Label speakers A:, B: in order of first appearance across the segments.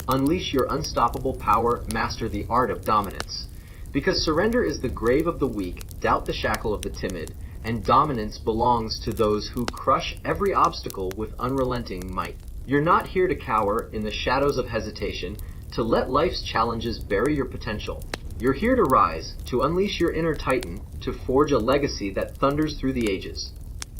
A: Unleash your unstoppable power, master the art of dominance. Because surrender is the grave of the weak, doubt the shackle of the timid, and dominance belongs to those who crush every obstacle with unrelenting might. You're not here to cower in the shadows of hesitation, to let life's challenges bury your potential. You're here to rise, to unleash your inner titan, to forge a legacy that thunders through the ages.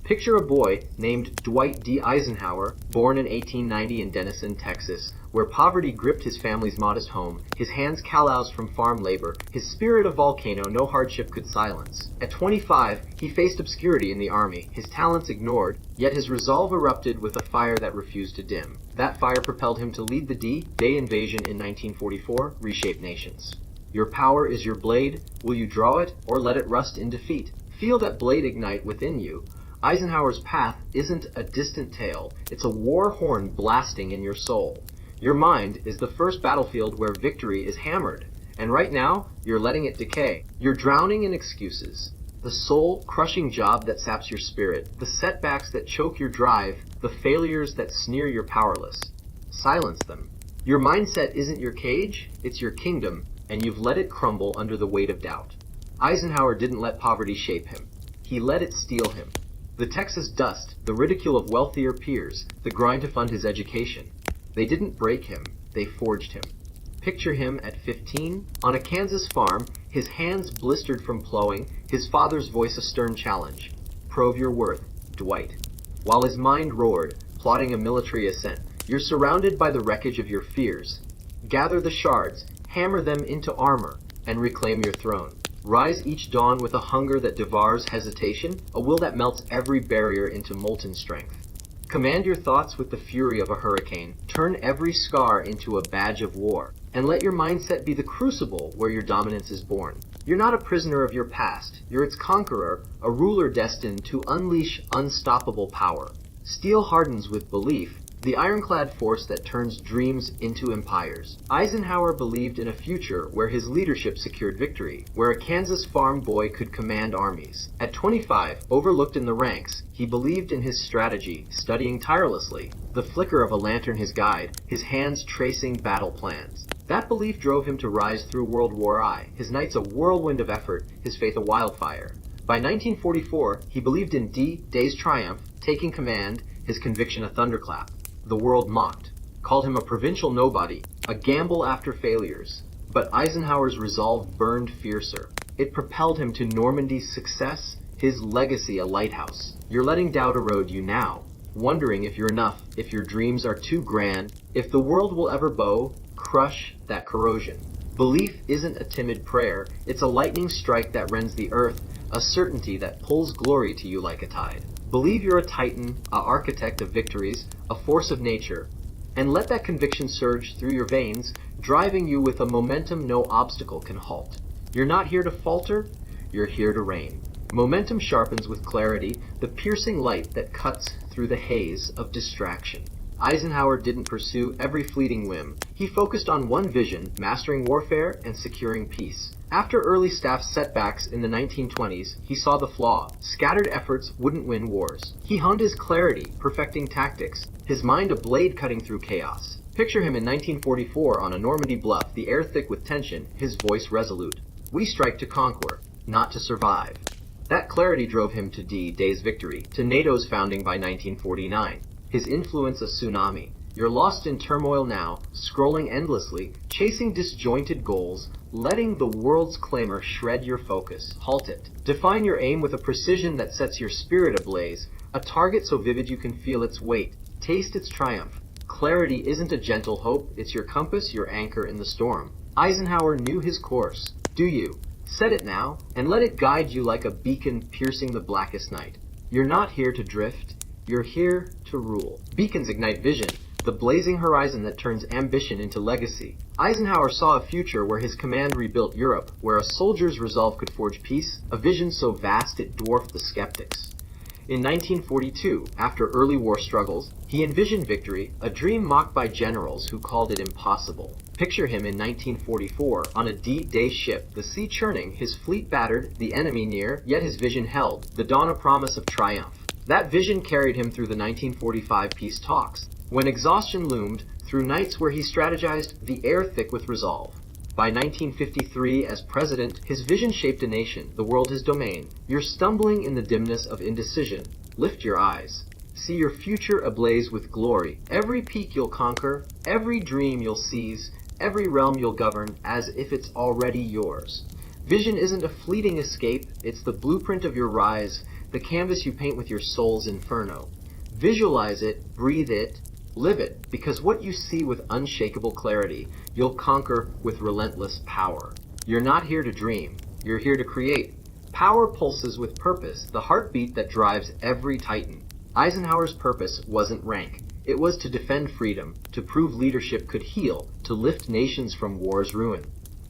A: Picture a boy named Dwight D. Eisenhower, born in 1890 in Denison, Texas, where poverty gripped his family's modest home, his hands calloused from farm labor, his spirit a volcano no hardship could silence. At 25, he faced obscurity in the army, his talents ignored, yet his resolve erupted with a fire that refused to dim. That fire propelled him to lead the D-Day invasion in 1944, reshape nations. Your power is your blade. Will you draw it, or let it rust in defeat? Feel that blade ignite within you. Eisenhower's path isn't a distant tale, it's a war horn blasting in your soul. Your mind is the first battlefield where victory is hammered, and right now, you're letting it decay. You're drowning in excuses. The soul-crushing job that saps your spirit, the setbacks that choke your drive, the failures that sneer your powerless. Silence them. Your mindset isn't your cage, it's your kingdom, and you've let it crumble under the weight of doubt. Eisenhower didn't let poverty shape him. He let it steal him. The Texas dust, the ridicule of wealthier peers, the grind to fund his education. They didn't break him, they forged him. Picture him at 15, on a Kansas farm, his hands blistered from plowing, his father's voice a stern challenge. Prove your worth, Dwight. While his mind roared, plotting a military ascent, you're surrounded by the wreckage of your fears. Gather the shards, hammer them into armor, and reclaim your throne. Rise each dawn with a hunger that devours hesitation, a will that melts every barrier into molten strength. Command your thoughts with the fury of a hurricane, turn every scar into a badge of war, and let your mindset be the crucible where your dominance is born. You're not a prisoner of your past, you're its conqueror, a ruler destined to unleash unstoppable power. Steel hardens with belief, the ironclad force that turns dreams into empires. Eisenhower believed in a future where his leadership secured victory, where a Kansas farm boy could command armies. At 25, overlooked in the ranks, he believed in his strategy, studying tirelessly, the flicker of a lantern his guide, his hands tracing battle plans. That belief drove him to rise through World War I, his nights a whirlwind of effort, his faith a wildfire. By 1944, he believed in D-Day's triumph, taking command, his conviction a thunderclap. The world mocked, called him a provincial nobody, a gamble after failures. But Eisenhower's resolve burned fiercer. It propelled him to Normandy's success, his legacy a lighthouse. You're letting doubt erode you now, wondering if you're enough, if your dreams are too grand, if the world will ever crush that corrosion. Belief isn't a timid prayer, it's a lightning strike that rends the earth, a certainty that pulls glory to you like a tide. Believe you're a titan, a architect of victories, a force of nature, and let that conviction surge through your veins, driving you with a momentum no obstacle can halt. You're not here to falter, you're here to reign. Momentum sharpens with clarity, the piercing light that cuts through the haze of distraction. Eisenhower didn't pursue every fleeting whim. He focused on one vision, mastering warfare and securing peace. After early staff setbacks in the 1920s, he saw the flaw. Scattered efforts wouldn't win wars. He honed his clarity, perfecting tactics, his mind a blade cutting through chaos. Picture him in 1944 on a Normandy bluff, the air thick with tension, his voice resolute. We strike to conquer, not to survive. That clarity drove him to D-Day's victory, to NATO's founding by 1949. His influence a tsunami. You're lost in turmoil now, scrolling endlessly, chasing disjointed goals, letting the world's clamor shred your focus. Halt it. Define your aim with a precision that sets your spirit ablaze, a target so vivid you can feel its weight. Taste its triumph. Clarity isn't a gentle hope, it's your compass, your anchor in the storm. Eisenhower knew his course. Do you? Set it now, and let it guide you like a beacon piercing the blackest night. You're not here to drift, you're here to rule. Beacons ignite vision, the blazing horizon that turns ambition into legacy. Eisenhower saw a future where his command rebuilt Europe, where a soldier's resolve could forge peace, a vision so vast it dwarfed the skeptics. In 1942, after early war struggles, he envisioned victory, a dream mocked by generals who called it impossible. Picture him in 1944 on a D-Day ship, the sea churning, his fleet battered, the enemy near, yet his vision held, the dawn a promise of triumph. That vision carried him through the 1945 peace talks. When exhaustion loomed, through nights where he strategized, the air thick with resolve. By 1953, as president, his vision shaped a nation, the world his domain. You're stumbling in the dimness of indecision. Lift your eyes. See your future ablaze with glory. Every peak you'll conquer, every dream you'll seize, every realm you'll govern as if it's already yours. Vision isn't a fleeting escape, it's the blueprint of your rise, the canvas you paint with your soul's inferno. Visualize it, breathe it, live it, because what you see with unshakable clarity, you'll conquer with relentless power. You're not here to dream, you're here to create. Power pulses with purpose, the heartbeat that drives every titan. Eisenhower's purpose wasn't rank. It was to defend freedom, to prove leadership could heal, to lift nations from war's ruin.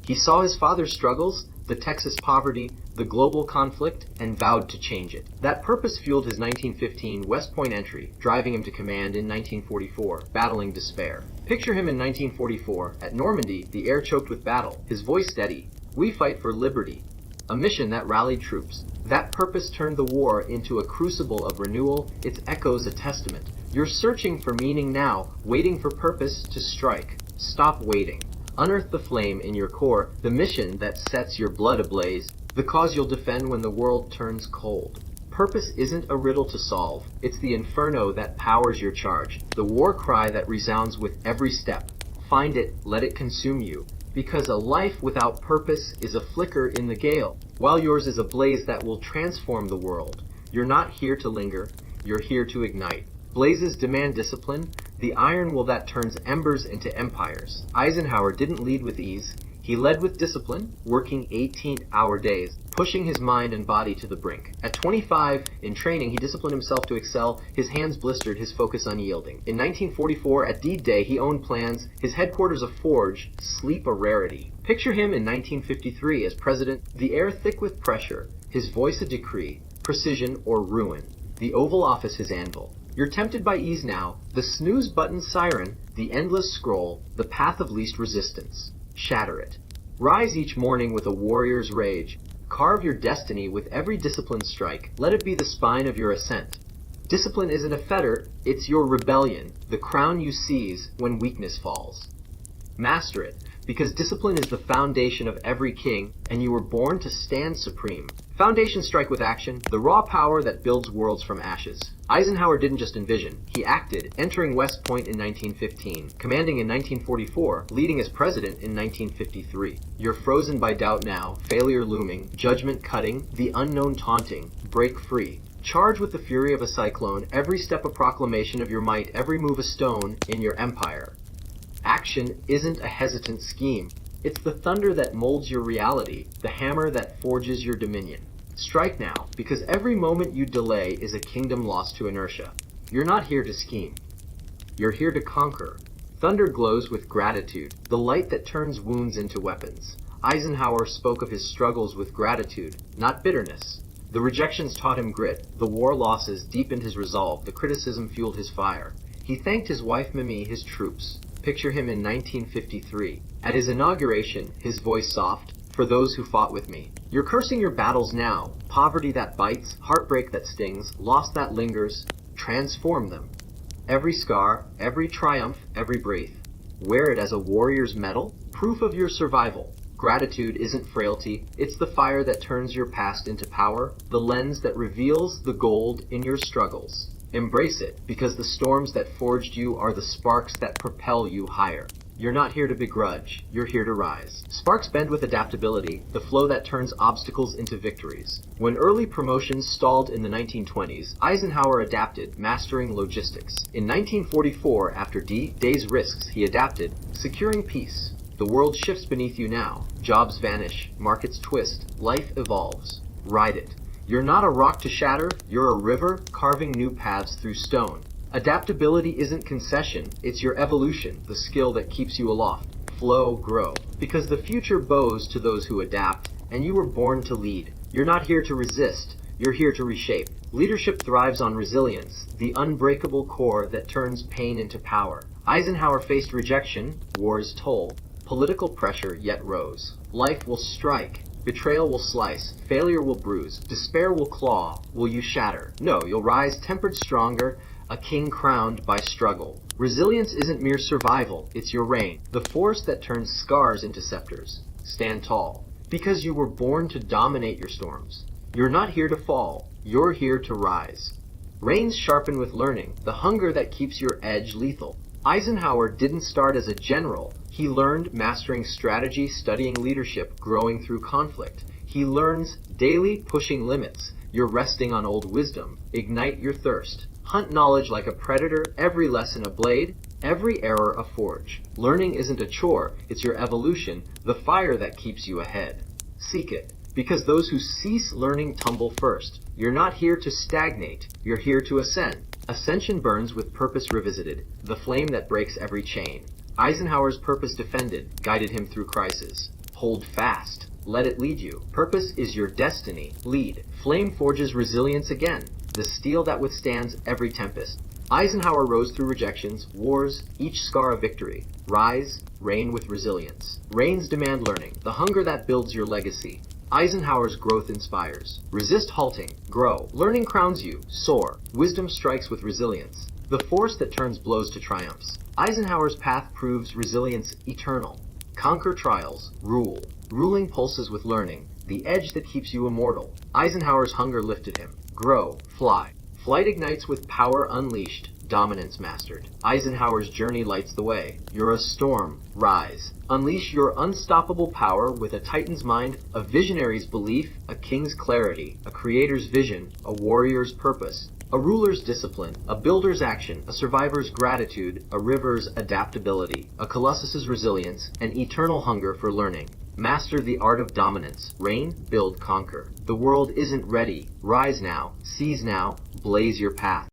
A: He saw his father's struggles, the Texas poverty, the global conflict, and vowed to change it. That purpose fueled his 1915 West Point entry, driving him to command in 1944, battling despair. Picture him in 1944, at Normandy, the air choked with battle, his voice steady. We fight for liberty. A mission that rallied troops. That purpose turned the war into a crucible of renewal, its echoes a testament. You're searching for meaning now, waiting for purpose to strike. Stop waiting. Unearth the flame in your core, the mission that sets your blood ablaze, the cause you'll defend when the world turns cold. Purpose isn't a riddle to solve, it's the inferno that powers your charge, the war cry that resounds with every step. Find it, let it consume you, because a life without purpose is a flicker in the gale, while yours is a blaze that will transform the world. You're not here to linger, you're here to ignite. Blazes demand discipline, the iron will that turns embers into empires. Eisenhower didn't lead with ease, he led with discipline, working 18-hour days, pushing his mind and body to the brink. At 25, in training, he disciplined himself to excel, his hands blistered, his focus unyielding. In 1944, at D-Day, he owned plans, his headquarters a forge, sleep a rarity. Picture him in 1953 as president, the air thick with pressure, his voice a decree, precision or ruin, the Oval Office his anvil. You're tempted by ease now, the snooze button siren, the endless scroll, the path of least resistance. Shatter it. Rise each morning with a warrior's rage. Carve your destiny with every disciplined strike. Let it be the spine of your ascent. Discipline isn't a fetter, it's your rebellion, the crown you seize when weakness falls. Master it, because discipline is the foundation of every king, and you were born to stand supreme. Foundations strike with action, the raw power that builds worlds from ashes. Eisenhower didn't just envision, he acted, entering West Point in 1915, commanding in 1944, leading as president in 1953. You're frozen by doubt now, failure looming, judgment cutting, the unknown taunting. Break free. Charge with the fury of a cyclone, every step a proclamation of your might, every move a stone in your empire. Action isn't a hesitant scheme. It's the thunder that molds your reality, the hammer that forges your dominion. Strike now, because every moment you delay is a kingdom lost to inertia. You're not here to scheme. You're here to conquer. Thunder glows with gratitude, the light that turns wounds into weapons. Eisenhower spoke of his struggles with gratitude, not bitterness. The rejections taught him grit, the war losses deepened his resolve, the criticism fueled his fire. He thanked his wife Mimi, his troops. Picture him in 1953. At his inauguration, his voice soft, for those who fought with me. You're cursing your battles now, poverty that bites, heartbreak that stings, loss that lingers. Transform them. Every scar, every triumph, every breath. Wear it as a warrior's medal, proof of your survival. Gratitude isn't frailty, it's the fire that turns your past into power, the lens that reveals the gold in your struggles. Embrace it, because the storms that forged you are the sparks that propel you higher. You're not here to begrudge, you're here to rise. Sparks bend with adaptability, the flow that turns obstacles into victories. When early promotions stalled in the 1920s, Eisenhower adapted, mastering logistics. In 1944, after D-Day's risks, he adapted, securing peace. The world shifts beneath you now. Jobs vanish, markets twist, life evolves. Ride it. You're not a rock to shatter, you're a river carving new paths through stone. Adaptability isn't concession, it's your evolution, the skill that keeps you aloft. Flow, grow. Because the future bows to those who adapt, and you were born to lead. You're not here to resist, you're here to reshape. Leadership thrives on resilience, the unbreakable core that turns pain into power. Eisenhower faced rejection, war's toll. Political pressure yet rose. Life will strike. Betrayal will slice, failure will bruise, despair will claw. Will you shatter? No, you'll rise tempered stronger, a king crowned by struggle. Resilience isn't mere survival, it's your reign. The force that turns scars into scepters. Stand tall, because you were born to dominate your storms. You're not here to fall, you're here to rise. Reins sharpen with learning, the hunger that keeps your edge lethal. Eisenhower didn't start as a general. He learned mastering strategy, studying leadership, growing through conflict. He learns daily, pushing limits. You're resting on old wisdom. Ignite your thirst. Hunt knowledge like a predator, every lesson a blade, every error a forge. Learning isn't a chore, it's your evolution, the fire that keeps you ahead. Seek it, because those who cease learning tumble first. You're not here to stagnate, you're here to ascend. Ascension burns with purpose revisited, the flame that breaks every chain. Eisenhower's purpose defended, guided him through crisis. Hold fast. Let it lead you. Purpose is your destiny. Lead. Flame forges resilience again, the steel that withstands every tempest. Eisenhower rose through rejections, wars, each scar a victory. Rise, reign with resilience. Reigns demand learning, the hunger that builds your legacy. Eisenhower's growth inspires. Resist halting. Grow. Learning crowns you. Soar. Wisdom strikes with resilience, the force that turns blows to triumphs. Eisenhower's path proves resilience eternal. Conquer trials. Rule. Ruling pulses with learning, the edge that keeps you immortal. Eisenhower's hunger lifted him. Grow. Fly. Flight ignites with power unleashed, dominance mastered. Eisenhower's journey lights the way. You're a storm. Rise. Unleash your unstoppable power with a titan's mind, a visionary's belief, a king's clarity, a creator's vision, a warrior's purpose, a ruler's discipline, a builder's action, a survivor's gratitude, a river's adaptability, a colossus's resilience, an eternal hunger for learning. Master the art of dominance. Reign, build, conquer. The world isn't ready. Rise now, seize now, blaze your path.